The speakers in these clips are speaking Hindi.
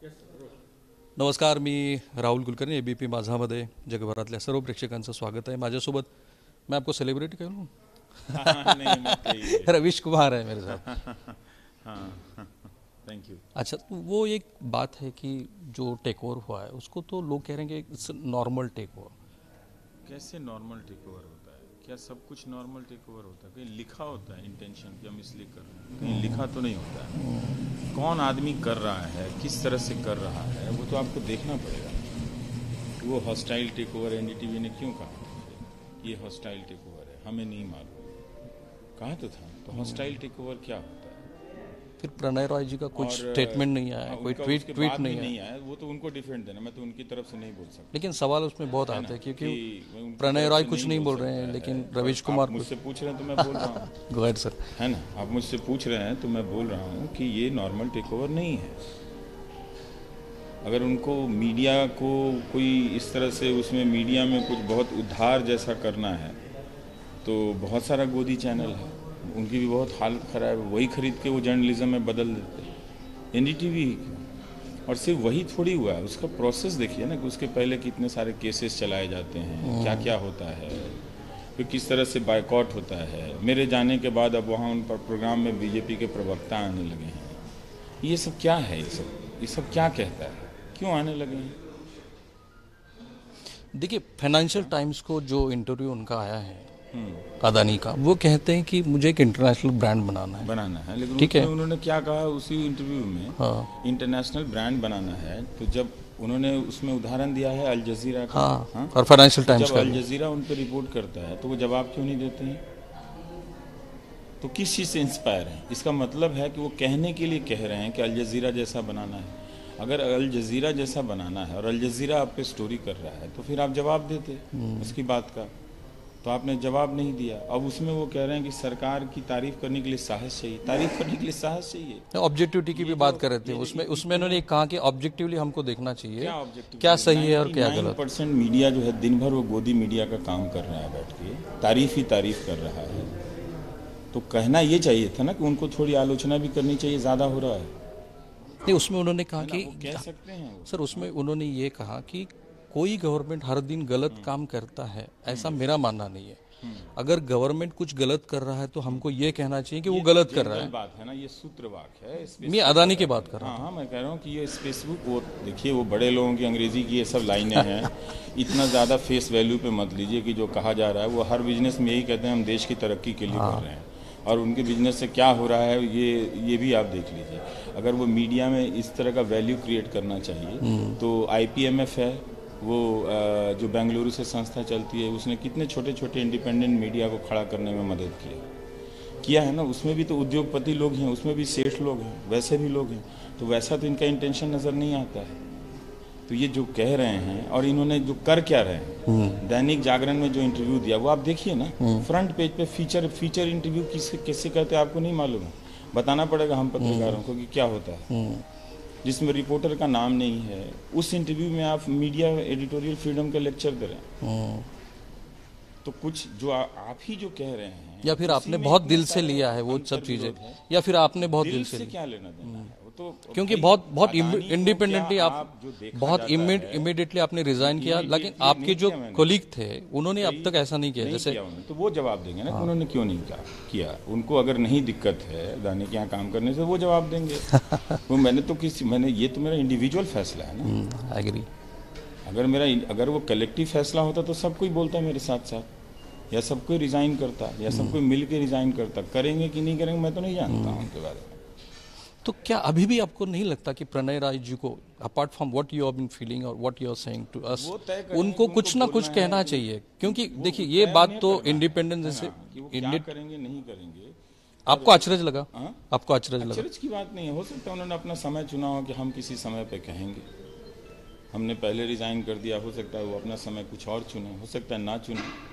नमस्कार, मी राहुल कुलकर्णी. ABP माझामध्ये जगभरातल्या सर्व प्रेक्षकांचं स्वागत आहे. माझ्यासोबत मैं आपको सेलिब्रिटी कहूँ? नहीं मत कहिए। रवीश कुमार है मेरे साथ. हाँ थैंक यू। अच्छा, तो वो एक बात है कि जो टेक ओवर हुआ है उसको तो लोग कह रहे हैं कि इट्स नॉर्मल टेक ओवर. कैसे नॉर्मल टेक ओवर होता है? क्या सब कुछ नॉर्मल टेक ओवर होता है? कहीं लिखा होता है इंटेंशन कि हम इसलिए कर रहे हैं? कहीं लिखा तो नहीं होता है। कौन आदमी कर रहा है, किस तरह से कर रहा है, वो तो आपको देखना पड़ेगा। वो हॉस्टाइल टेक ओवर NDTV ने क्यों कहा ये हॉस्टाइल टेक ओवर है? हमें नहीं मालूम, कहा तो था। तो हॉस्टाइल टेक ओवर क्या होता है? फिर प्रणय रॉय जी का कुछ स्टेटमेंट नहीं आया, कोई ट्वीट नहीं आया. वो तो उनको डिफेंड देना, मैं तो उनकी तरफ से नहीं बोल सकता। लेकिन सवाल उसमें बहुत आता है क्योंकि प्रणय रॉय कुछ नहीं बोल रहे हैं, लेकिन रवीश कुमार मुझसे पूछ रहे हैं तो मैं बोल रहा हूँ। Go ahead sir. है ना, आप मुझसे पूछ रहे हैं तो मैं बोल रहा हूँ कि ये नॉर्मल टेक ओवर नहीं है। अगर उनको मीडिया को कोई इस तरह से उसमें मीडिया में कुछ बहुत उद्धार जैसा करना है तो बहुत सारा गोदी चैनल है, उनकी भी बहुत हालत ख़राब है, वही खरीद के वो जर्नलिज्म में बदल देते। NDTV और सिर्फ वही थोड़ी हुआ है, उसका प्रोसेस देखिए ना कि उसके पहले कितने सारे केसेस चलाए जाते हैं, क्या क्या होता है, फिर किस तरह से बायकॉट होता है। मेरे जाने के बाद अब वहाँ उन पर प्रोग्राम में BJP के प्रवक्ता आने लगे हैं। ये सब क्या है? ये सब क्या कहता है? क्यों आने लगे हैं? देखिए, फाइनेंशियल टाइम्स को जो इंटरव्यू उनका आया है अदानी का, वो कहते हैं कि मुझे एक इंटरनेशनल ब्रांड बनाना है. लेकिन ठीक है, उन्होंने क्या कहा उसी इंटरव्यू में? हाँ, इंटरनेशनल ब्रांड बनाना है। तो जब उन्होंने उसमें उदाहरण दिया है अल जजीरा का, हाँ, और फाइनेंशियल टाइम्स जब का अल जजीरा उन पर रिपोर्ट करता है तो वो जवाब क्यों नहीं देते हैं? तो किस चीज़ से इंस्पायर है? इसका मतलब है कि वो कहने के लिए कह रहे हैं कि अल जजीरा जैसा बनाना है। अगर अल जजीरा जैसा बनाना है और अल जजीरा आप पे स्टोरी कर रहा है तो फिर आप जवाब देते उसकी बात का। तो आपने जवाब नहीं दिया। अब उसमें वो कह रहे हैं कि सरकार की तारीफ करने के लिए साहस चाहिए। तारीफ करने के लिए साहस चाहिए। ऑब्जेक्टिविटी की भी बात कर रहे थे उसमें उन्होंने कहा कि ऑब्जेक्टिवली हमको देखना चाहिए क्या ऑब्जेक्टिव, क्या सही है और क्या गलत. 9% मीडिया जो है दिन भर वो गोदी मीडिया का काम कर रहा है, बैठ के तारीफ ही तारीफ कर रहा है। तो कहना ये चाहिए था ना कि उनको थोड़ी आलोचना भी करनी चाहिए, ज़्यादा हो रहा है। नहीं, उसमें उन्होंने कहा कि कह सकते हैं सर, उसमें उन्होंने ये कहा कि कोई गवर्नमेंट हर दिन गलत काम करता है, ऐसा मेरा मानना नहीं है. अगर गवर्नमेंट कुछ गलत कर रहा है तो हमको ये कहना चाहिए कि वो गलत कर रहा है. बात है ना, ये सूत्र वाक्य है। मैं अदानी की बात कर रहा हूँ. हाँ, मैं कह रहा हूँ कि ये स्पेसिफिक, वो देखिए वो बड़े लोगों की अंग्रेजी की ये सब लाइनें हैं। इतना ज़्यादा फेस वैल्यू पे मत लीजिए कि जो कहा जा रहा है वो हर बिजनेस में यही कहते हैं हम देश की तरक्की के लिए कर रहे हैं, और उनके बिजनेस से क्या हो रहा है ये भी आप देख लीजिए। अगर वो मीडिया में इस तरह का वैल्यू क्रिएट करना चाहिए तो IPMF है, वो जो बेंगलुरु से संस्था चलती है, उसने कितने छोटे छोटे इंडिपेंडेंट मीडिया को खड़ा करने में मदद किया है ना। उसमें भी तो उद्योगपति लोग हैं, उसमें भी सेठ लोग हैं, वैसे भी लोग हैं। तो वैसा तो इनका इंटेंशन नज़र नहीं आता है। तो ये जो कह रहे हैं और इन्होंने जो कर क्या रहे हैं, दैनिक जागरण में जो इंटरव्यू दिया वो आप देखिए ना, front page pay feature interview किससे कहते हैं आपको नहीं मालूम है? बताना पड़ेगा हम पत्रकारों को कि क्या होता है, जिसमें रिपोर्टर का नाम नहीं है। उस इंटरव्यू में आप मीडिया एडिटोरियल फ्रीडम का लेक्चर दे रहे हैं। तो कुछ जो आप ही जो कह रहे हैं, या फिर आपने बहुत दिल से लिया है वो सब चीजें, या फिर आपने बहुत दिल से क्या लेना देना है वो तो, क्योंकि बहुत इंडिपेंडेंटली आप बहुत इमीडिएटली आपने रिजाइन किया, लेकिन आपके जो कोलीग थे उन्होंने अब तक ऐसा नहीं किया जैसे. तो वो जवाब देंगे ना कि उन्होंने क्यों नहीं किया। उनको अगर नहीं दिक्कत है अदानी के यहाँ काम करने से, वो जवाब देंगे। वो ये तो मेरा इंडिविजुअल फैसला है ना. एग्री. अगर वो कलेक्टिव फैसला होता तो सब कोई बोलता मेरे साथ साथ, या सब कोई रिजाइन करता, या सब कोई मिल के रिजाइन करता। करेंगे कि नहीं करेंगे मैं तो नहीं जानता हूँ उनके बारे में. तो क्या अभी भी आपको नहीं लगता कि प्रणय राय जी को, apart from what you have been feeling और what you are saying to us, उनको कुछ ना कुछ कहना चाहिए? क्योंकि देखिए ये बात तो इंडिपेंडेंस से करेंगे नहीं करेंगे. आपको अचरज लगा? आपको अचरज लगा? अचरज की बात नहीं है। हो सकता है उन्होंने अपना समय चुना हो कि हम किसी समय पे कहेंगे, हमने पहले रिजाइन कर दिया। हो सकता है वो अपना समय कुछ और चुने, हो सकता है ना चुने।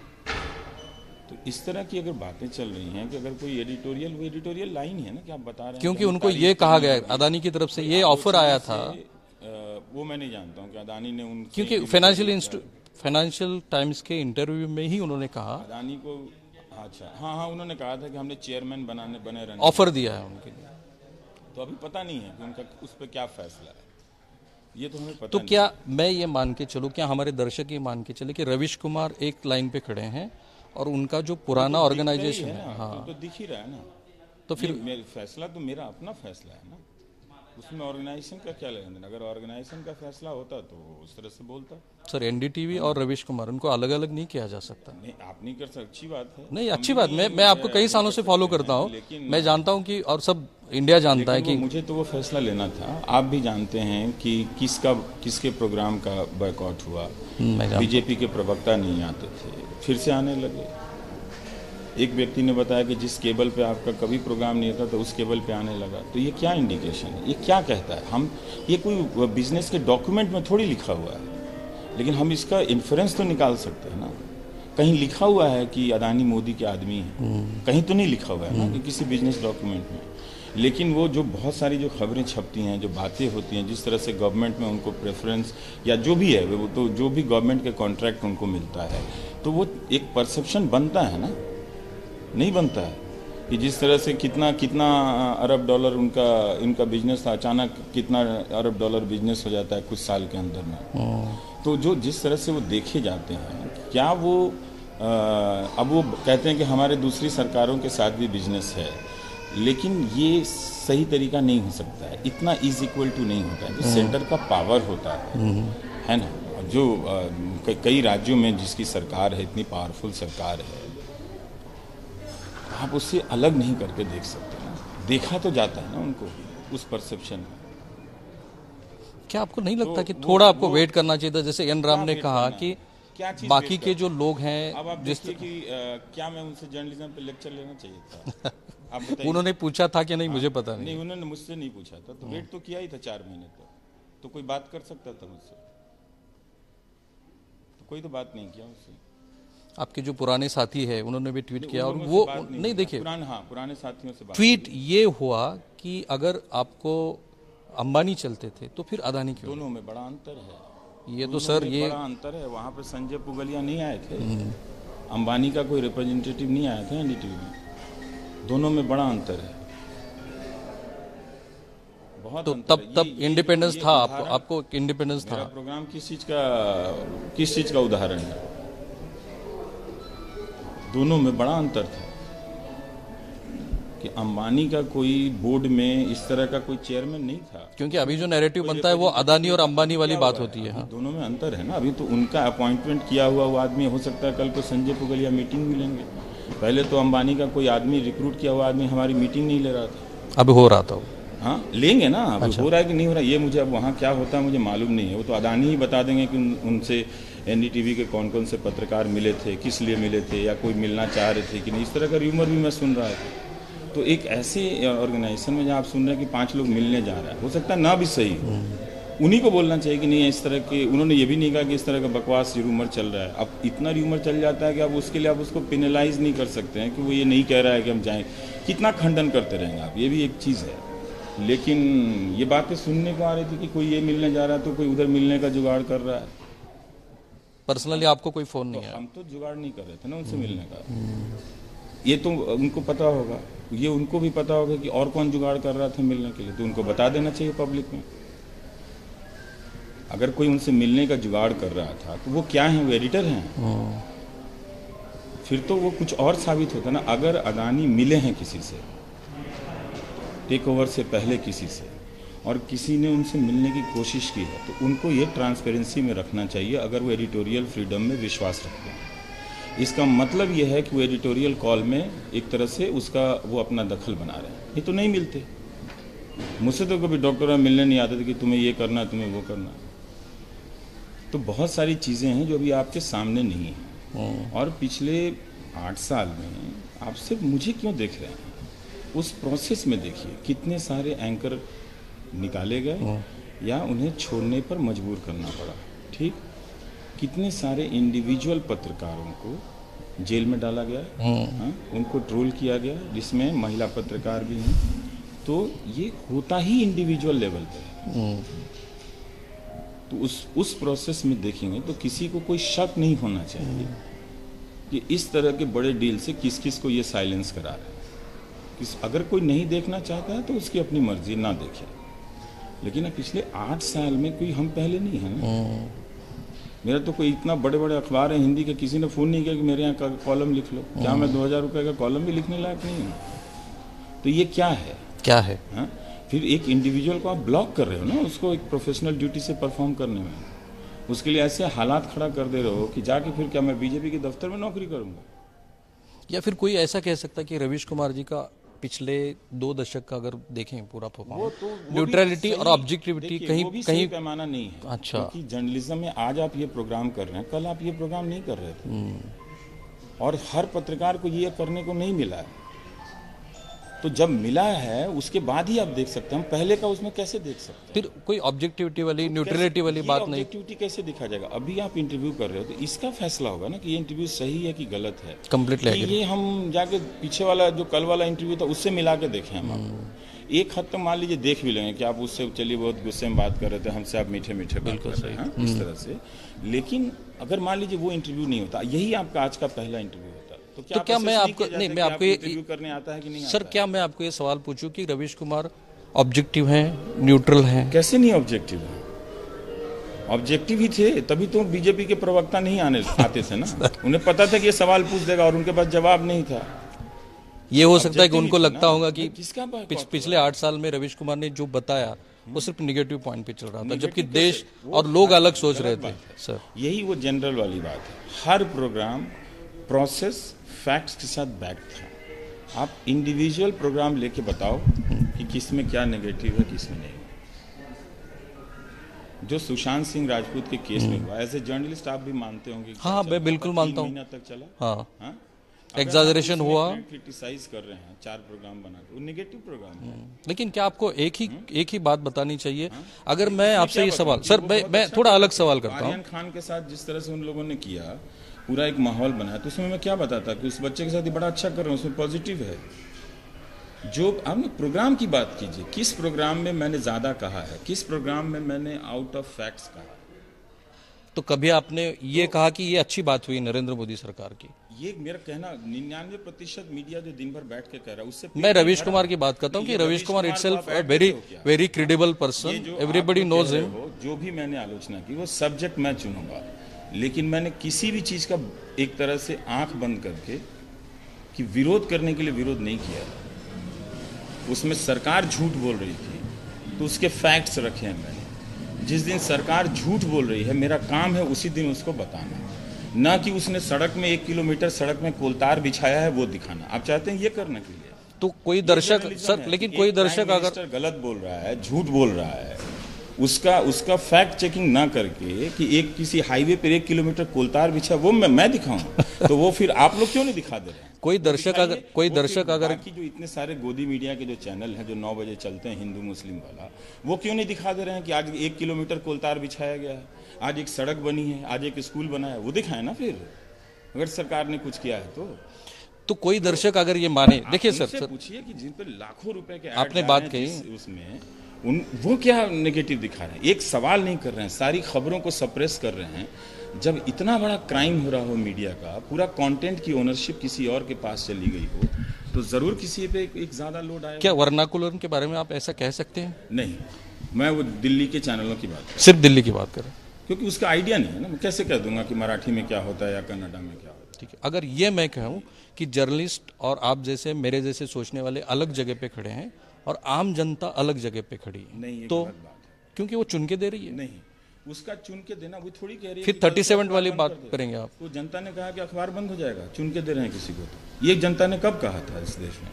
तो इस तरह की अगर बातें चल रही हैं कि अगर कोई एडिटोरियल लाइन है ना कि आप बता रहे हैं, क्योंकि उनको ये कहा गया अदानी की तरफ से ये ऑफर आया था, वो मैं नहीं जानता हूँ कि अदानी ने उन, क्योंकि फाइनेंशियल टाइम्स के इंटरव्यू में ही उन्होंने कहा अदानी को, अच्छा हाँ, उन्होंने कहा था कि हमने चेयरमैन बने रहने ऑफर दिया है उनके लिए. तो अभी पता नहीं है कि उनका उस पर क्या फैसला है। ये तो हमें पता तो नहीं। क्या मैं ये मान के चलूं, क्या हमारे दर्शक ये मान के चले कि रवीश कुमार एक लाइन पे खड़े हैं और उनका जो पुराना तो ऑर्गेनाइजेशन है है, ना, हाँ, तो दिख ही रहा है ना। तो फिर मेरा फैसला तो मेरा अपना फैसला है ना, उसमें ऑर्गेनाइजेशन का क्या लेना देना। अगर ऑर्गेनाइजेशन का फैसला होता तो उस तरह से बोलता। सर एनडीटीवी और रवीश कुमार उनको अलग अलग नहीं किया जा सकता। नहीं, आप नहीं कर सकते, अच्छी बात है। नहीं, हम अच्छी भी बात, नहीं, मैं आपको कई सालों से फॉलो सकते करता हैं, हूँ, लेकिन मैं जानता हूँ कि, और सब इंडिया जानता है कि मुझे तो वो फैसला लेना था। आप भी जानते हैं कि किसके प्रोग्राम का बॉयकॉट हुआ। बीजेपी के प्रवक्ता नहीं आते थे, फिर से आने लगे। एक व्यक्ति ने बताया कि जिस केबल पे आपका कभी प्रोग्राम नहीं होता तो उस केबल पे आने लगा। तो ये क्या इंडिकेशन है, ये क्या कहता है? हम ये कोई बिजनेस के डॉक्यूमेंट में थोड़ी लिखा हुआ है, लेकिन हम इसका इन्फ्रेंस तो निकाल सकते हैं ना। कहीं लिखा हुआ है कि अदानी मोदी के आदमी हैं, कहीं तो नहीं लिखा हुआ है ना कि किसी बिजनेस डॉक्यूमेंट में। लेकिन वो जो बहुत सारी जो खबरें छपती हैं, जो बातें होती हैं, जिस तरह से गवर्नमेंट में उनको प्रेफरेंस या जो भी है, वो तो जो भी गवर्नमेंट के कॉन्ट्रैक्ट उनको मिलता है, तो वो एक परसेप्शन बनता है ना, नहीं बनता है कि जिस तरह से कितना अरब डॉलर इनका बिजनेस था, अचानक कितना अरब डॉलर बिजनेस हो जाता है कुछ साल के अंदर में। तो जो जिस तरह से वो देखे जाते हैं, क्या वो अब वो कहते हैं कि हमारे दूसरी सरकारों के साथ भी बिजनेस है, लेकिन ये सही तरीका नहीं हो सकता है, इतना इज इक्वल टू नहीं होता है। जो सेंटर का पावर होता है ना, जो कई राज्यों में जिसकी सरकार है, इतनी पावरफुल सरकार है, आप उससे अलग नहीं करके देख सकते ना। देखा तो जाता है ना उनको उस परसेप्शन में। क्या आपको नहीं लगता कि थोड़ा आपको वेट करना चाहिए था? जैसे एन राम ने कहा कि बाकी के जो लोग हैं, अब आप देखिए कि क्या मैं उनसे जर्नलिज्म पे लेक्चर लेना चाहिए था? आप बताइए। उन्होंने पूछा था कि नहीं, मुझे पता नहीं। उन्होंने मुझसे नहीं पूछा था, तो वेट तो किया ही था 4 महीने तक, तो कोई बात कर सकता था मुझसे? तो कोई तो बात नहीं किया मुझसे। आपके जो पुराने साथी है उन्होंने भी ट्वीट किया, और वो नहीं, देखिए पुराने साथियों से बात ट्वीट ये हुआ कि अगर आपको अंबानी चलते थे तो फिर अदानी क्यों? दोनों में बड़ा अंतर है। ये तो सर, ये बड़ा अंतर है। वहाँ पे संजय पुगलिया नहीं आए थे, अंबानी का कोई रिप्रेजेंटेटिव नहीं आया था एनडीटीवी में। दोनों में बड़ा अंतर है, बहुत तो अंतर तब इंडिपेंडेंस था, आपको इंडिपेंडेंस था। प्रोग्राम किस चीज का उदाहरण है? दोनों में बड़ा अंतर था कि अंबानी का कोई बोर्ड में इस तरह का कोई चेयरमैन नहीं था, क्योंकि अभी जो नैरेटिव बनता है वो अदानी और अंबानी वाली बात होती है। हाँ, दोनों में अंतर है ना। अभी तो उनका अपॉइंटमेंट किया हुआ वो आदमी, हो सकता है कल को संजय पुगलिया मीटिंग भी लेंगे। पहले तो अंबानी का कोई आदमी, रिक्रूट किया हुआ आदमी हमारी मीटिंग नहीं ले रहा था। अब हो रहा था। हाँ, लेंगे ना। अब हो रहा है कि नहीं हो रहा, ये मुझे अब वहाँ क्या होता है मुझे मालूम नहीं है। वो तो अदानी ही बता देंगे कि उनसे एनडीटीवी के कौन कौन से पत्रकार मिले थे, किस लिए मिले थे, या कोई मिलना चाह रहे थे कि नहीं। इस तरह का र्यूमर भी मैं सुन रहा था। तो एक ऐसे ऑर्गेनाइजेशन में जहाँ आप सुन रहे हैं कि 5 लोग मिलने जा रहा है, हो सकता है ना भी सही, उन्हीं को बोलना चाहिए कि नहीं इस तरह के। उन्होंने ये भी नहीं कहा कि इस तरह का बकवास र्यूमर चल रहा है। अब इतना र्यूमर चल जाता है कि अब उसके लिए आप उसको पेनलाइज नहीं कर सकते हैं कि वो ये नहीं कह रहा है कि हम जाएं। कितना खंडन करते रहेंगे आप, ये भी एक चीज़ है। लेकिन ये बातें सुनने को आ रही थी कि कोई ये मिलने जा रहा है तो कोई उधर मिलने का जुगाड़ कर रहा है। पर्सनली आपको कोई फोन नहीं आया? हम तो जुगाड़ नहीं कर रहे थे ना उनसे मिलने का। ये तो उनको पता होगा, ये उनको भी पता होगा कि और कौन जुगाड़ कर रहा था मिलने के लिए, तो उनको बता देना चाहिए पब्लिक में। अगर कोई उनसे मिलने का जुगाड़ कर रहा था तो वो क्या है, वो एडिटर हैं? फिर तो वो कुछ और साबित होता ना। अगर अदानी मिले हैं किसी से टेक ओवर से पहले, किसी से, और किसी ने उनसे मिलने की कोशिश की है, तो उनको ये ट्रांसपेरेंसी में रखना चाहिए अगर वो एडिटोरियल फ्रीडम में विश्वास रखते हैं। इसका मतलब ये है कि वो एडिटोरियल कॉल में एक तरह से उसका वो अपना दखल बना रहे हैं। ये तो नहीं मिलते। मुझसे तो कभी डॉक्टर मिलने नहीं आते थे कि तुम्हें ये करना, तुम्हें वो करना। तो बहुत सारी चीज़ें हैं जो अभी आपके सामने नहीं हैं। और पिछले 8 साल में आप सिर्फ मुझे क्यों देख रहे हैं, उस प्रोसेस में देखिए कितने सारे एंकर निकाले गए या उन्हें छोड़ने पर मजबूर करना पड़ा। ठीक, कितने सारे इंडिविजुअल पत्रकारों को जेल में डाला गया, हाँ, उनको ट्रोल किया गया, जिसमें महिला पत्रकार भी हैं। तो ये होता ही इंडिविजुअल लेवल पे। तो उस प्रोसेस में देखेंगे तो किसी को कोई शक नहीं होना चाहिए कि इस तरह के बड़े डील से किस किस को ये साइलेंस करा रहे हैं। अगर कोई नहीं देखना चाहता है तो उसकी अपनी मर्जी, ना देखे। लेकिन अब पिछले 8 साल में कोई हम पहले नहीं है ना। मेरा तो कोई इतना बड़े बड़े अखबार है हिंदी के, किसी ने फ़ोन नहीं किया कि मेरे यहाँ का कॉलम लिख लो। क्या मैं 2000 रुपये का कॉलम भी लिखने लायक नहीं हूँ? तो ये क्या है? हाँ? फिर एक इंडिविजुअल को आप ब्लॉक कर रहे हो ना, उसको एक प्रोफेशनल ड्यूटी से परफॉर्म करने में। उसके लिए ऐसे हालात खड़ा कर दे रहे हो कि जाके फिर क्या मैं बीजेपी के दफ्तर में नौकरी करूँगा? या फिर कोई ऐसा कह सकता है कि रवीश कुमार जी का पिछले 2 दशक का अगर देखें पूरा परफॉर्मेंस, न्यूट्रलिटी और ऑब्जेक्टिविटी कहीं पैमाना नहीं है। अच्छा, क्योंकि जर्नलिज्म में आज आप ये प्रोग्राम कर रहे हैं, कल आप ये प्रोग्राम नहीं कर रहे थे, और हर पत्रकार को ये करने को नहीं मिला है। तो जब मिला है उसके बाद ही आप देख सकते हैं, हम पहले का उसमें कैसे देख सकते हैं? फिर कोई ऑब्जेक्टिविटी वाली, न्यूट्रलिटी वाली बात नहीं। ऑब्जेक्टिविटी कैसे दिखा जाएगा? अभी आप इंटरव्यू कर रहे हो तो इसका फैसला होगा ना कि ये इंटरव्यू सही है कि गलत है। कंप्लीटली ये हम जाके पीछे वाला जो कल वाला इंटरव्यू था उससे मिला के देखें हम आपको। एक हद तक मान लीजिए देख भी लेंगे कि आप उससे चलिए बहुत गुस्से में बात कर रहे थे, हमसे आप मीठे मीठे बात कर रहे हैं इस तरह से। लेकिन अगर मान लीजिए वो इंटरव्यू नहीं होता, यही आपका आज का पहला इंटरव्यू होता, तो क्या मैं आपको नहीं, मैं आपको इंटरव्यू करने आता है कि नहीं? सर, क्या मैं आपको ये सवाल पूछूं कि रवीश कुमार ऑब्जेक्टिव हैं, न्यूट्रल हैं? कैसे नहीं ऑब्जेक्टिव है? ऑब्जेक्टिव ही थे, तभी तो बीजेपी के प्रवक्ता नहीं आते थे ना। उन्हें पता था कि ये सवाल पूछ देगा और उनके पास जवाब नहीं था। ये हो सकता है कि उनको लगता होगा कि पिछले 8 साल में रवीश कुमार ने जो बताया वो सिर्फ निगेटिव पॉइंट पे चल रहा था, जबकि देश और लोग अलग सोच रहे थे। सर, यही वो जनरल वाली बात है। हर प्रोग्राम प्रोसेस फैक्ट्स के साथ बैक था। आप इंडिविजुअल प्रोग्राम लेके बताओ कि किस में क्या नेगेटिव है, किस में नहीं। जो सुशांत सिंह राजपूत के केस में हुआ, एज ए जर्नलिस्ट आप भी मानते होंगे। हाँ, मैं बिल्कुल मानता हूँ। 3 महीना तक चला। हाँ, एग्जैजरेशन हुआ। क्रिटिसाइज कर रहे हैं 4 प्रोग्राम बना के, वो नेगेटिव प्रोग्राम है। लेकिन क्या आपको एक ही बात बतानी चाहिए? अगर मैं आपसे ये सवाल, सर मैं थोड़ा अलग सवाल करता हूँ। आर्यन खान के साथ जिस तरह से उन लोगों ने किया, पूरा एक माहौल बनाया, तो उसमें मैं क्या बताता कि उस बच्चे के साथ ही बड़ा अच्छा कर रहा हूँ, उसमें पॉजिटिव है। जो आपने प्रोग्राम की बात कीजिए, किस प्रोग्राम में मैंने ज्यादा कहा है, किस प्रोग्राम में मैंने आउट ऑफ फैक्ट्स कहा? तो कभी आपने ये कहा कि ये अच्छी बात हुई नरेंद्र मोदी सरकार की? ये मेरा कहना 99% मीडिया जो दिन भर बैठ के कह रहा है उससे मैं रवीश कुमार की बात करता हूँ कि Ravish Kumar itself a very credible person, everybody knows him. जो भी मैंने आलोचना की वो सब्जेक्ट मैं चुनूंगा, लेकिन मैंने किसी भी चीज का एक तरह से आंख बंद करके कि विरोध करने के लिए विरोध नहीं किया। उसमें सरकार झूठ बोल रही थी तो उसके फैक्ट्स रखे हैं मैंने। जिस दिन सरकार झूठ बोल रही है, मेरा काम है उसी दिन उसको बताना, ना कि उसने सड़क में 1 किलोमीटर सड़क में कोलतार बिछाया है वो दिखाना। आप चाहते हैं ये करने के लिए? तो कोई दर्शक सर, लेकिन कोई दर्शक अगर गलत बोल रहा है, झूठ बोल रहा है, उसका फैक्ट चेकिंग ना करके कि एक किसी हाईवे पर 1 किलोमीटर कोलतार बिछा, वो मैं दिखाऊं, तो वो फिर आप लोग क्यों नहीं दिखा दे रहे हैं? कोई दर्शक अगर बाकी जो इतने सारे गोदी मीडिया के जो चैनल हैं जो 9 बजे चलते हैं हिंदू मुस्लिम वाला, वो क्यों नहीं दिखा दे रहे हैं कि आज 1 किलोमीटर कोलतार बिछाया गया है, आज एक सड़क बनी है, आज एक स्कूल बना है? वो दिखाए ना फिर, अगर सरकार ने कुछ किया है तो कोई दर्शक अगर ये माने। देखिए सर, पूछिए कि जिन पर लाखों रुपए के आपने बात कही उसमें वो क्या नेगेटिव दिखा रहे हैं? एक सवाल नहीं कर रहे हैं, सारी खबरों को सप्रेस कर रहे हैं। जब इतना बड़ा क्राइम हो रहा हो मीडिया का, पूरा कंटेंट की ओनरशिप किसी और के पास चली गई हो, तो जरूर किसी पे एक ज्यादा लोड आएगा। क्या वर्नाकुलर के बारे में आप ऐसा कह सकते हैं? नहीं, मैं वो दिल्ली के चैनलों की बात, सिर्फ दिल्ली की बात करें, क्योंकि उसका आइडिया नहीं है ना। मैं कैसे कह दूंगा कि मराठी में क्या होता है या कन्नड़ा में क्या होता है? ठीक है, अगर ये मैं कहूँ कि जर्नलिस्ट और आप जैसे मेरे जैसे सोचने वाले अलग जगह पे खड़े हैं और आम जनता अलग जगह पे खड़ी है, नहीं, तो गलत बात है। क्योंकि वो चुन के दे रही है। नहीं, उसका चुन के देना वो थोड़ी कह रही है। फिर 37 वाली बात करेंगे आप? तो जनता ने कहा कि अखबार बंद हो जाएगा, चुन के दे रहे हैं किसी को। तो ये जनता ने कब कहा था इस देश में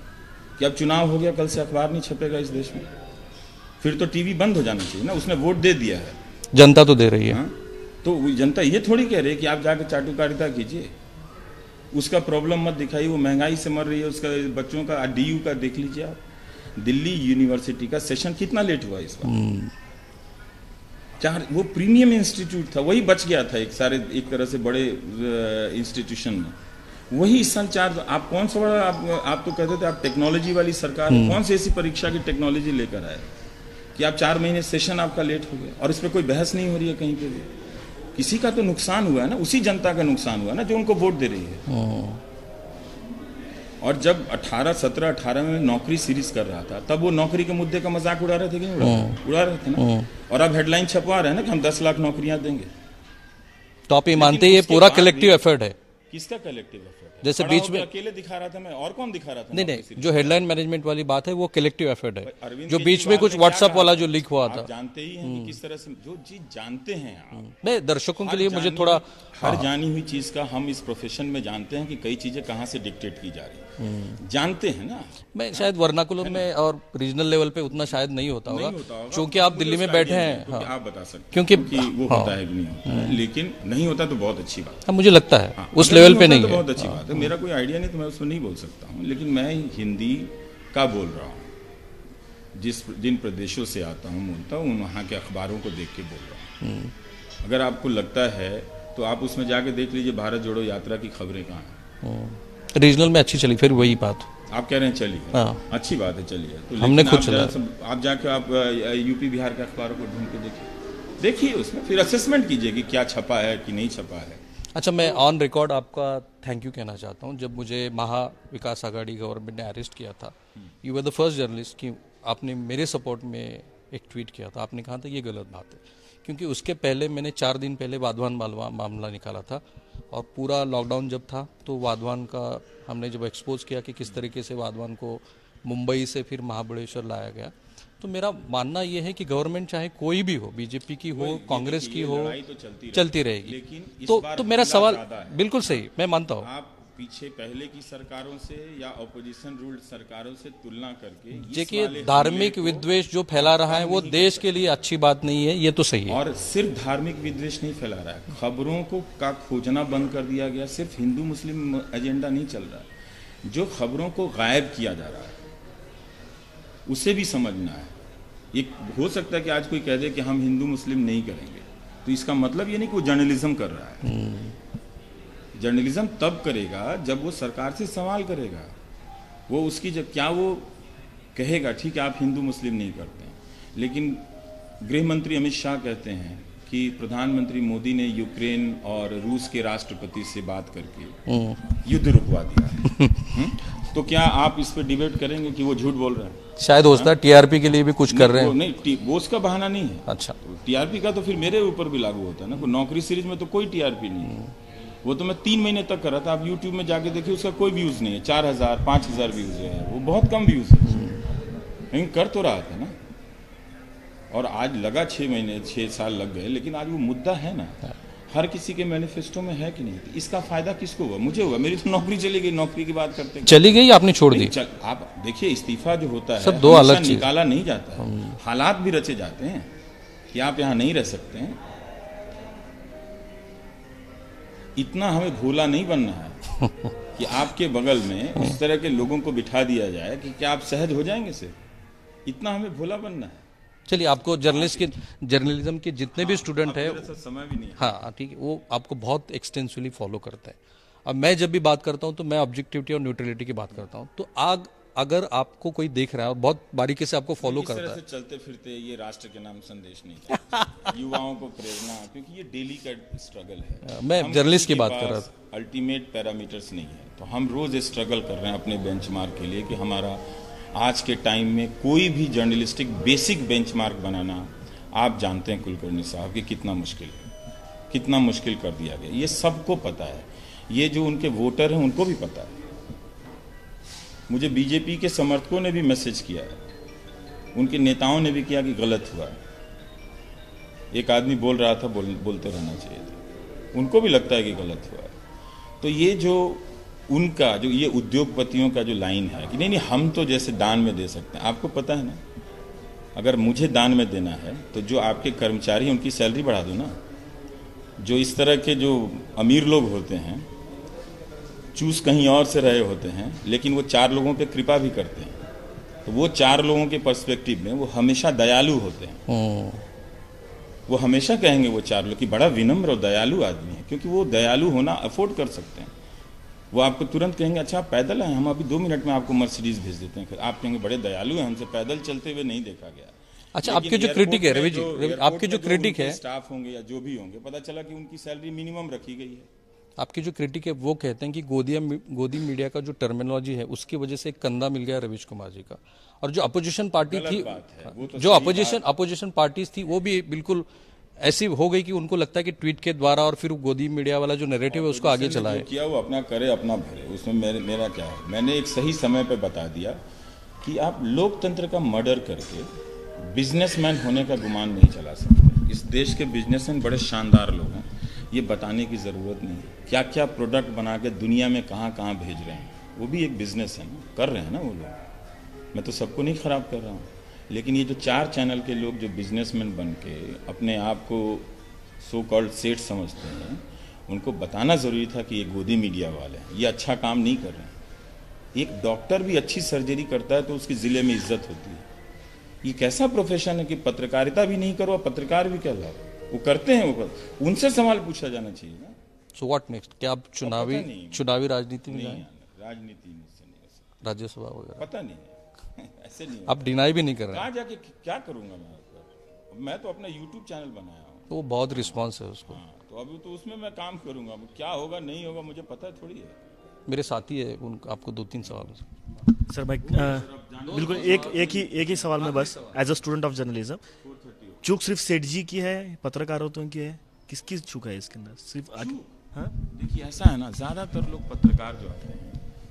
कि अब चुनाव हो गया, कल से अखबार नहीं छपेगा इस देश में? फिर तो टीवी बंद हो जाना चाहिए ना। उसने वोट दे दिया है, जनता तो दे रही है। तो जनता ये थोड़ी कह रही है कि आप जाकर चाटुकारिता कीजिए, उसका प्रॉब्लम मत दिखाइए, वो महंगाई से मर रही है, उसका बच्चों का DU का देख लीजिए आप। दिल्ली यूनिवर्सिटी का सेशन कितना लेट हुआ इस बार? 4 वो प्रीमियम इंस्टीट्यूट था, वही बच गया था एक तरह से बड़े इंस्टीट्यूशन में, वही इस साल 4। आप कौन सा बड़ा, आप तो कहते थे आप टेक्नोलॉजी वाली सरकार, कौन सी ऐसी परीक्षा की टेक्नोलॉजी लेकर आए कि आप 4 महीने सेशन आपका लेट हो गया और इस पर कोई बहस नहीं हो रही है कहीं पे भी? किसी का तो नुकसान हुआ है ना, उसी जनता का नुकसान हुआ ना जो उनको वोट दे रही है। और जब 17-18 में नौकरी सीरीज कर रहा था, तब वो नौकरी के मुद्दे का मजाक उड़ा रहे थे कि नहीं उड़ा रहे थे ना। और अब हेडलाइन छपवा रहे हैं ना कि हम 10 लाख नौकरियां देंगे। तो आप ये मानते हैं ये पूरा कलेक्टिव एफर्ट है? किसका कलेक्टिव एफर्ट है? जैसे बीच में अकेले दिखा रहा था मैं, और कौन दिखा रहा था? नहीं, जो हेडलाइन मैनेजमेंट वाली बात है वो कलेक्टिव एफर्ट है। जो बीच में कुछ व्हाट्सएप वाला जो लीक हुआ था, जानते ही हैं कि किस तरह से जो चीज जानते हैं आप। नहीं, दर्शकों के लिए मुझे थोड़ा हर जानी हुई चीज का हम इस प्रोफेशन में जानते हैं कि कई चीजें कहाँ से डिक्टेट की जा रही है, जानते हैं ना। मैं शायद वर्नाकुलम में और रीजनल लेवल पे उतना शायद नहीं होता होगा, क्योंकि आप दिल्ली में बैठे हैं। आप बता सकते हैं क्योंकि वो होता है कि नहीं होता है, लेकिन नहीं होता तो बहुत अच्छी बात है। मुझे लगता है उस लेवल पे नहीं है, बहुत अच्छी बात है। मेरा कोई आइडिया नहीं तो मैं उसमें नहीं बोल सकता हूँ, लेकिन मैं हिंदी का बोल रहा हूँ। जिन प्रदेशों से आता हूँ बोलता हूँ, वहाँ के अखबारों को देख के बोल रहा हूँ। अगर आपको लगता है तो आप उसमें जाके देख लीजिए भारत जोड़ो यात्रा की खबरें कहाँ हैं। रीजनल में अच्छी चली, फिर वही बात आप कह रहे हैं चली है। अच्छी बात है, चलिए। तो हमने खुद चला, आप जाके आप यूपी बिहार के अखबारों को ढूंढ के देखिए उसमें फिर असेसमेंट कीजिए कि क्या छपा है कि नहीं छपा है। अच्छा, मैं ऑन रिकॉर्ड आपका थैंक यू कहना चाहता हूँ। जब मुझे महा विकास आघाड़ी गवर्नमेंट ने अरेस्ट किया था, you were the first journalist कि आपने मेरे सपोर्ट में एक ट्वीट किया था। आपने कहा था ये गलत बात है, क्योंकि उसके पहले मैंने 4 दिन पहले वाधवान मामला निकाला था, और पूरा लॉकडाउन जब था तो वाधवान का हमने जब एक्सपोज किया कि किस तरीके से वाधवान को मुंबई से फिर महाबलेश्वर लाया गया। तो मेरा मानना यह है कि गवर्नमेंट चाहे कोई भी हो, बीजेपी की हो, कांग्रेस की हो, चलती रहेगी। लेकिन तो मेरा सवाल बिल्कुल सही, मैं मानता हूँ। आप पीछे पहले की सरकारों से या ऑपोजिशन रूल्ड सरकारों से तुलना करके देखिए, धार्मिक विद्वेष जो फैला रहा है वो देश के लिए अच्छी बात नहीं है, ये तो सही है। और सिर्फ धार्मिक विद्वेष नहीं फैला रहा है, खबरों को का खोजना बंद कर दिया गया। सिर्फ हिंदू मुस्लिम एजेंडा नहीं चल रहा है, जो खबरों को गायब किया जा रहा है उसे भी समझना है। ये हो सकता है कि आज कोई कह दे कि हम हिंदू मुस्लिम नहीं करेंगे, तो इसका मतलब ये नहीं कि वो जर्नलिज्म कर रहा है। जर्नलिज्म तब करेगा जब वो सरकार से सवाल करेगा। वो उसकी जब क्या वो कहेगा ठीक है आप हिंदू मुस्लिम नहीं करते हैं, लेकिन गृह मंत्री अमित शाह कहते हैं कि प्रधानमंत्री मोदी ने यूक्रेन और रूस के राष्ट्रपति से बात करके युद्ध रुकवा दिया। तो क्या आप इस पर डिबेट करेंगे कि वो झूठ बोल रहे हैं? शायद हो सकता है टीआरपी के लिए भी कुछ कर रहे हैं। नहीं, वो उसका बहाना नहीं है। अच्छा, टीआरपी का तो फिर मेरे ऊपर भी लागू होता है ना। नौकरी सीरीज में तो कोई टीआरपी नहीं है, वो तो मैं 3 महीने तक कर रहा था। आप यूट्यूब में जाके देखिए, उसका कोई व्यूज नहीं है। 4000 5000 व्यूज है, वो बहुत कम व्यूज है, लेकिन कर तो रहा था ना। और आज लगा 6 साल लग गए, लेकिन आज वो मुद्दा है ना, हर किसी के मैनिफेस्टो में है कि नहीं। इसका फायदा किसको हुआ? मुझे हुआ, मेरी तो नौकरी चली गई। नौकरी की बात करते चली गई, आपने छोड़ दी। आप देखिए, इस्तीफा जो होता है सब दो अलग चीज, निकाला नहीं जाता है, हालात भी रचे जाते हैं कि आप यहाँ नहीं रह सकते हैं। इतना हमें भोला नहीं बनना है कि आपके बगल में उस तरह के लोगों को बिठा दिया जाए कि क्या आप सहज हो जाएंगे से। इतना हमें भोला बनना है। चलिए, आपको जर्नलिज्म के जितने भी स्टूडेंट है, समय भी नहीं है। हाँ ठीक है, वो आपको बहुत एक्सटेंसिवली फॉलो करता है। अब मैं जब भी बात करता हूँ तो मैं ऑब्जेक्टिविटी और न्यूट्रलिटी की बात करता हूँ। तो अगर आपको कोई देख रहा है और बहुत बारीकी से आपको फॉलो करता है, चलते फिरते ये राष्ट्र के नाम संदेश नहीं युवाओं को प्रेरणा, क्योंकि ये डेली का स्ट्रगल है। मैं जर्नलिस्ट की बात कर रहा था। अल्टीमेट पैरामीटर्स नहीं है, तो हम रोज स्ट्रगल कर रहे हैं अपने बेंचमार्क के लिए कि हमारा आज के टाइम में कोई भी जर्नलिस्टिक बेसिक बेंचमार्क बनाना, आप जानते हैं कुलकर्णी साहब कि कितना मुश्किल है, कितना मुश्किल कर दिया गया। ये सबको पता है, ये जो उनके वोटर हैं उनको भी पता है। मुझे बीजेपी के समर्थकों ने भी मैसेज किया है, उनके नेताओं ने भी किया कि गलत हुआ है। एक आदमी बोल रहा था बोलते रहना चाहिए था, उनको भी लगता है कि गलत हुआ है। तो ये जो उनका जो ये उद्योगपतियों का जो लाइन है कि नहीं हम तो जैसे दान में दे सकते हैं। आपको पता है ना, अगर मुझे दान में देना है तो जो आपके कर्मचारी हैं उनकी सैलरी बढ़ा दो ना। जो इस तरह के जो अमीर लोग होते हैं, चूज कहीं और से रहे होते हैं, लेकिन वो 4 लोगों पे कृपा भी करते हैं, तो वो 4 लोगों के पर्सपेक्टिव में वो हमेशा दयालु होते हैं। वो हमेशा कहेंगे वो 4 लोग कि बड़ा विनम्र और दयालु आदमी है, क्योंकि वो दयालु होना अफोर्ड कर सकते हैं। वो आपको तुरंत कहेंगे अच्छा आप पैदल आए, हम अभी 2 मिनट में आपको मर्सिडीज भेज देते हैं। आप कहेंगे बड़े दयालु हैं, हमसे पैदल चलते हुए नहीं देखा गया। अच्छा, आपके जो क्रिटिक है रवि जी, आपके जो क्रिटिक है स्टाफ होंगे या जो भी होंगे, पता चला कि उनकी सैलरी मिनिमम रखी गई है। आपकी जो क्रिटिक है वो कहते हैं कि गोदी मीडिया का जो टर्मिनोलॉजी है उसकी वजह से एक कंधा मिल गया रवीश कुमार जी का, और जो अपोजिशन पार्टी थी, जो अपोजिशन पार्टीज थी वो भी बिल्कुल ऐसी हो गई कि उनको लगता है कि ट्वीट के द्वारा और फिर गोदी मीडिया वाला जो नैरेटिव है उसको आगे चलाए। किया वो अपना करे अपना भरे, उसमें मेरा क्या है। मैंने एक सही समय पे बता दिया कि आप लोकतंत्र का मर्डर करके बिजनेसमैन होने का गुमान नहीं चला सकते। इस देश के बिजनेसमैन बड़े शानदार लोग हैं, ये बताने की ज़रूरत नहीं है क्या क्या प्रोडक्ट बना के दुनिया में कहाँ कहाँ भेज रहे हैं, वो भी एक बिजनेस है ना, कर रहे हैं ना वो लोग। मैं तो सबको नहीं ख़राब कर रहा हूँ, लेकिन ये जो 4 चैनल के लोग जो बिजनेसमैन बन के अपने आप को सो कॉल्ड सेठ समझते हैं, उनको बताना ज़रूरी था कि ये गोदी मीडिया वाले हैं, ये अच्छा काम नहीं कर रहे हैं। एक डॉक्टर भी अच्छी सर्जरी करता है तो उसकी ज़िले में इज्जत होती है। ये कैसा प्रोफेशन है कि पत्रकारिता भी नहीं करो, पत्रकार भी कहलाओ, वो करते हैं, वो उनसे सवाल पूछा जाना चाहिए ना। सो व्हाट नेक्स्ट, क्या आप चुनावी राजनीति में नहीं, राजनीति मुझसे नहीं हो सकती, राज्यसभा वगैरह पता नहीं ऐसे नहीं। आप डिनाई भी नहीं कर रहे हैं? कहाँ जाके क्या करूंगा मैं तो अपना यूट्यूब चैनल बनाया हूँ, तो वो बहुत रिस्पॉन्स है उसको। हाँ, तो अभी तो उसमें मैं काम करूंगा, क्या होगा नहीं होगा मुझे पता थोड़ी है। मेरे साथी है, आपको 2-3 सवाल सर। मैं बिल्कुल एक ही सवाल में बस, as a student of journalism, चूक सिर्फ सेठ जी की है, पत्रकारों की है, किसकी चूक है इसके अंदर? सिर्फ हाँ, देखिए ऐसा है ना, ज़्यादातर लोग पत्रकार जो आते हैं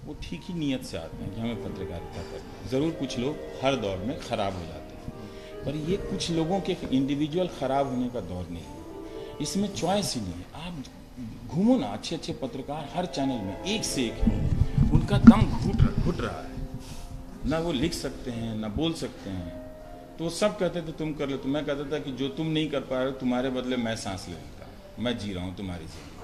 वो ठीक ही नीयत से आते हैं कि हमें पत्रकारिता करनी है। ज़रूर कुछ लोग हर दौर में ख़राब हो जाते हैं, पर ये कुछ लोगों के इंडिविजुअल ख़राब होने का दौर नहीं है, इसमें चॉइस ही नहीं है। आप घूमो ना, अच्छे अच्छे पत्रकार हर चैनल में एक से एक हैं, उनका दम घुट रहा है, ना वो लिख सकते हैं ना बोल सकते हैं, तो वो सब कहते थे तुम कर लो। तो मैं कहता था कि जो तुम नहीं कर पा रहे हो तुम्हारे बदले मैं सांस ले लेता, मैं जी रहा हूँ तुम्हारी ज़िंदगी।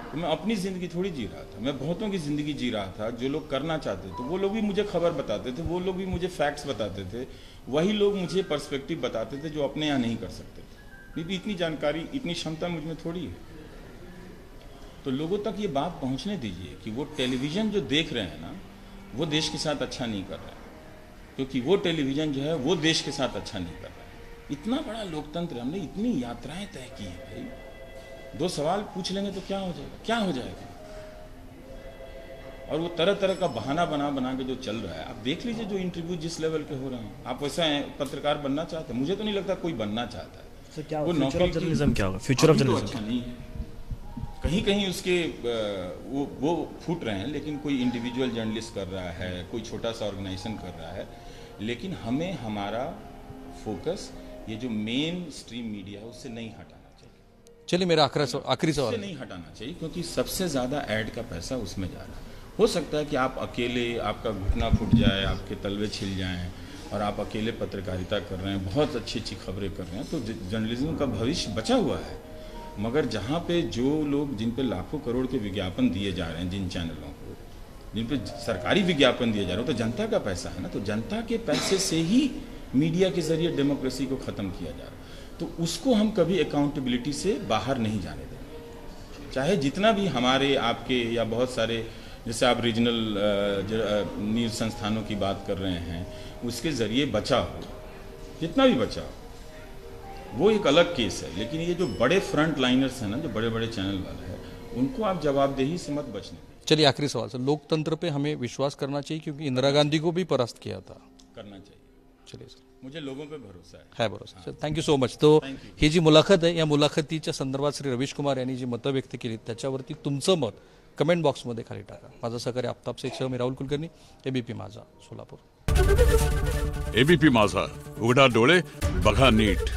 तो मैं अपनी ज़िंदगी थोड़ी जी रहा था, मैं बहुतों की ज़िंदगी जी रहा था। जो लोग करना चाहते थे वो लोग भी मुझे खबर बताते थे, वो लोग भी मुझे फैक्ट्स बताते थे, वही लोग मुझे पर्सपेक्टिव बताते थे जो अपने यहाँ नहीं कर सकते थे। क्योंकि इतनी जानकारी, इतनी क्षमता मुझ में थोड़ी है। तो लोगों तक ये बात पहुँचने दीजिए कि वो टेलीविज़न जो देख रहे हैं ना, वो देश के साथ अच्छा नहीं कर रहे हैं, क्योंकि वो टेलीविज़न जो है वो देश के साथ अच्छा नहीं कर रहा है। इतना बड़ा लोकतंत्र, हमने इतनी यात्राएं तय की हैं भाई, 2 सवाल पूछ लेंगे तो क्या हो जाएगा, क्या हो जाएगा। और वो तरह तरह का बहाना बना के जो चल रहा है, आप देख लीजिए जो इंटरव्यू जिस लेवल के हो रहे हैं। आप वैसा पत्रकार बनना चाहते हैं? मुझे तो नहीं लगता कोई बनना चाहता है। क्या वो फ्यूचर ऑफ जर्नलिज्म क्या होगा? फ्यूचर ऑफ जर्नलिज्म अच्छा नहीं है, कहीं कहीं उसके वो फूट रहे हैं, लेकिन कोई इंडिविजुअल जर्नलिस्ट कर रहा है, कोई छोटा सा ऑर्गेनाइजेशन कर रहा है, लेकिन हमें हमारा फोकस ये जो मेन स्ट्रीम मीडिया है उससे नहीं हटाना चाहिए। चलिए, मेरा आखिरी सवाल नहीं हटाना चाहिए, क्योंकि सबसे ज़्यादा ऐड का पैसा उसमें जा रहा है। हो सकता है कि आप अकेले, आपका घुटना फूट जाए, आपके तलवे छिल जाएं और आप अकेले पत्रकारिता कर रहे हैं, बहुत अच्छी अच्छी खबरें कर रहे हैं, तो जर्नलिज्म का भविष्य बचा हुआ है। मगर जहाँ पे जो लोग, जिन पे लाखों करोड़ के विज्ञापन दिए जा रहे हैं, जिन चैनलों को, जिन पे सरकारी विज्ञापन दिए जा रहे हैं, तो जनता का पैसा है ना, तो जनता के पैसे से ही मीडिया के जरिए डेमोक्रेसी को ख़त्म किया जा रहा है। तो उसको हम कभी अकाउंटेबिलिटी से बाहर नहीं जाने देंगे, चाहे जितना भी हमारे, आपके या बहुत सारे, जैसे आप रीजनल न्यूज़ संस्थानों की बात कर रहे हैं, उसके ज़रिए बचा हो, जितना भी बचा हो, वो एक अलग केस है। लेकिन ये जो बड़े फ्रंट लाइनर्स हैं ना, जो बड़े बड़े चैनल वाले हैं, उनको आप जवाबदेही से मत बचने दें। चलिए, आखिरी सवाल सर, लोकतंत्र पे हमें विश्वास करना चाहिए, क्योंकि इंदिरा गांधी को भी परास्त किया था। करना चाहिए। चलिए सर, मुझे लोगों पे भरोसा है भरोसा सर. Thank you so much. तो ही जी मुलाखत आहे, या मुलाखतीच्या संदर्भात श्री रवीश कुमार यांनी जी मतं व्यक्त केली त्याच्यावरती तुमचं मत कमेंट बॉक्समध्ये खाली टाका. माझा सहकारी आफताब शेखसह मी राहुल कुलकर्णी, एबीपी माझा, सोलापूर. एबीपी माझा, उघडा डोळे बघा नीट.